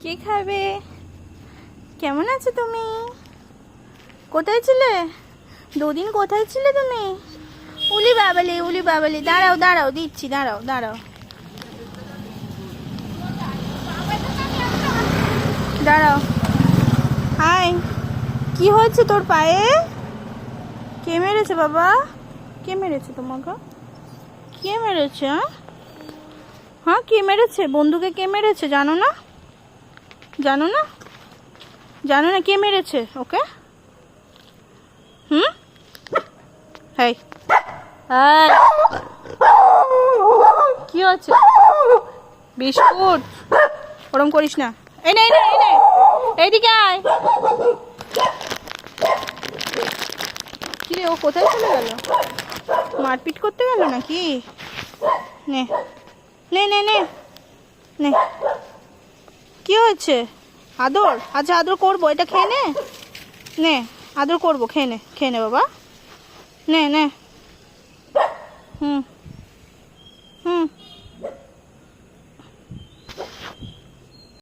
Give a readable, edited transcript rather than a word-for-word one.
কে খাবে? কেমন আছো তুমি? কোথায় ছিলে? দুদিন কোথায় ছিলে তুমি? উলি বাবালি, দাঁড়াও দাঁড়াও, দিচ্ছি, দাঁড়াও দাঁড়াও দাঁড়াও। হাই, কি হয়েছে তোর পায়ে? কে মেরেছে বাবা? কে মেরেছে তোমাকে? কে মেরেছে? হ্যাঁ, কে মেরেছে? বন্ধুকে কে মেরেছে জানো না? জানো না? জানো না কে মেরেছে ওকে? হুম? হাই হাই, কি হচ্ছে? বিস্কুট ওরম করিস না। এই নে, এই নে, এই নে, এইদিকে আয়। কি রে, ও কোথায় চলে গেল? মারপিট করতে গেল নাকি? নে নে নে নে নে, কি হয়েছে? আদর? আচ্ছা, আদর করবো, এটা খেয়ে নে। নে, আদর করবো, খেয়ে নে, খেয়ে নে বাবা, নে নে। হুম।